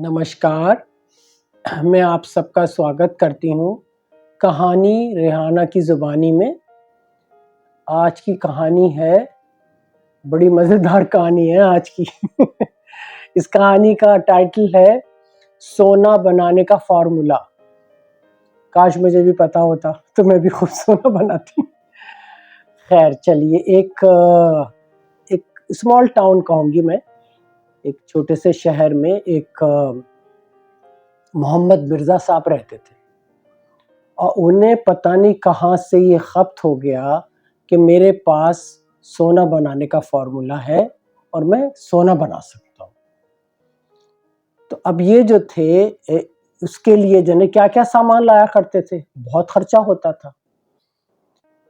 नमस्कार, मैं आप सबका स्वागत करती हूँ कहानी रेहाना की ज़ुबानी में। आज की कहानी है, बड़ी मज़ेदार कहानी है आज की। इस कहानी का टाइटल है सोना बनाने का फ़ॉर्मूला। काश मुझे भी पता होता तो मैं भी खूब सोना बनाती। खैर चलिए, एक स्मॉल टाउन कहूँगी मैं, एक छोटे से शहर में एक मोहम्मद मिर्ज़ा साहब रहते थे और उन्हें पता नहीं कहाँ से ये ख़ब्त हो गया कि मेरे पास सोना बनाने का फ़ॉर्मूला है और मैं सोना बना सकता हूँ। तो अब ये जो थे उसके लिए जो है क्या-क्या सामान लाया करते थे, बहुत खर्चा होता था।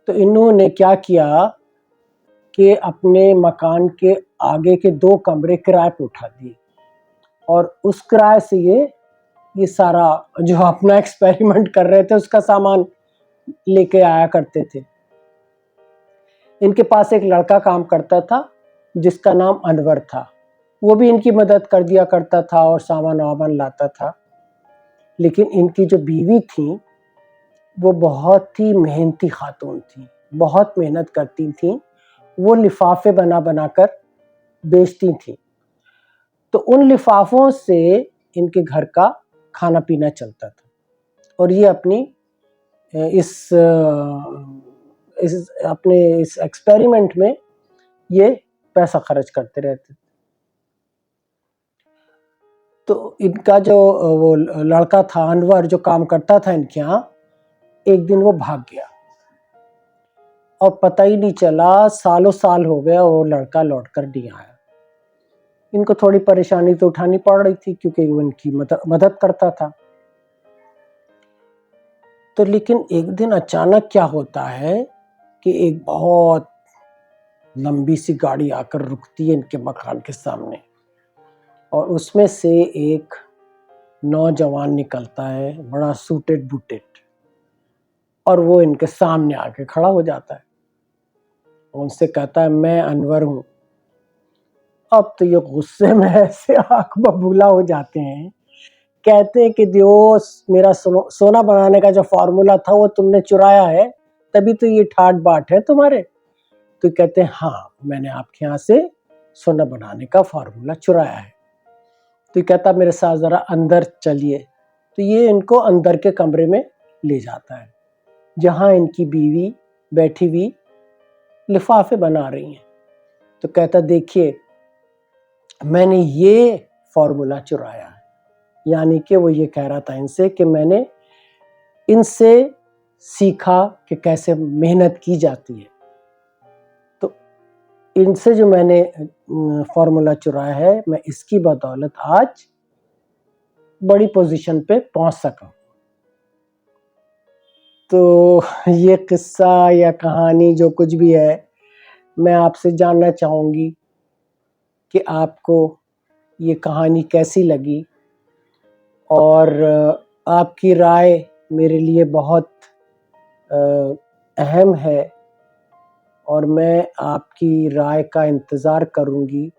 तो इन्होंने क्या किया कि अपने मकान के आगे के 2 कमरे किराए पे उठा दिए और उस किराए से ये सारा जो अपना एक्सपेरिमेंट कर रहे थे उसका सामान लेके आया करते थे। इनके पास एक लड़का काम करता था जिसका नाम अनवर था। वो भी इनकी मदद कर दिया करता था और सामान-वामान लाता था। लेकिन इनकी जो बीवी थी वो बहुत ही मेहनती खातून थी, बहुत मेहनत करती थीं। वो लिफाफे बना-बना कर बेचती थीं। तो उन लिफाफों से इनके घर का खाना-पीना चलता था और ये अपनी इस एक्सपेरिमेंट में ये पैसा खर्च करते रहते थे। तो इनका जो वो लड़का था अनवर, जो काम करता था इनके यहाँ, एक दिन वो भाग गया और पता ही नहीं चला, सालों साल हो गया वो लड़का लौट कर नहीं आया। इनको थोड़ी परेशानी तो उठानी पड़ रही थी क्योंकि वो इनकी मदद करता था। तो लेकिन एक दिन अचानक क्या होता है कि एक बहुत लंबी सी गाड़ी आकर रुकती है इनके मकान के सामने और उसमें से एक नौजवान निकलता है, बड़ा सूटेड बूटेड, और वो इनके सामने आके खड़ा हो जाता है और उनसे कहता है, मैं अनवर हूँ। अब तो ये गुस्से में ऐसे आँख बबूला हो जाते हैं, कहते हैं कि जो मेरा सोना बनाने का जो फ़ॉर्मूला था वो तुमने चुराया है, तभी तो ये ठाट-बाट है तुम्हारे। तो कहते हैं, हाँ, मैंने आपके यहाँ से सोना बनाने का फ़ॉर्मूला चुराया है। तो कहता, मेरे साथ ज़रा अंदर चलिए। तो ये इनको अंदर के कमरे में ले जाता है, जहाँ इनकी बीवी बैठी हुई लिफाफे बना रही हैं। तो कहता, देखिए, मैंने ये फ़ॉर्मूला चुराया है। यानी कि वो ये कह रहा था इनसे कि मैंने इनसे सीखा कि कैसे मेहनत की जाती है। तो इनसे जो मैंने फ़ॉर्मूला चुराया है, मैं इसकी बदौलत आज बड़ी पोज़ीशन पे पहुँच सका। तो ये किस्सा या कहानी जो कुछ भी है, मैं आपसे जानना चाहूँगी कि आपको ये कहानी कैसी लगी और आपकी राय मेरे लिए बहुत अहम है और मैं आपकी राय का इंतज़ार करूँगी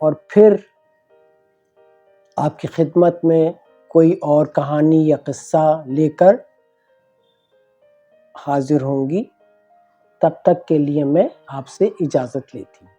और फिर आपकी खिदमत में कोई और कहानी या किस्सा लेकर हाज़िर होंगी। तब तक के लिए मैं आपसे इजाज़त लेती हूँ।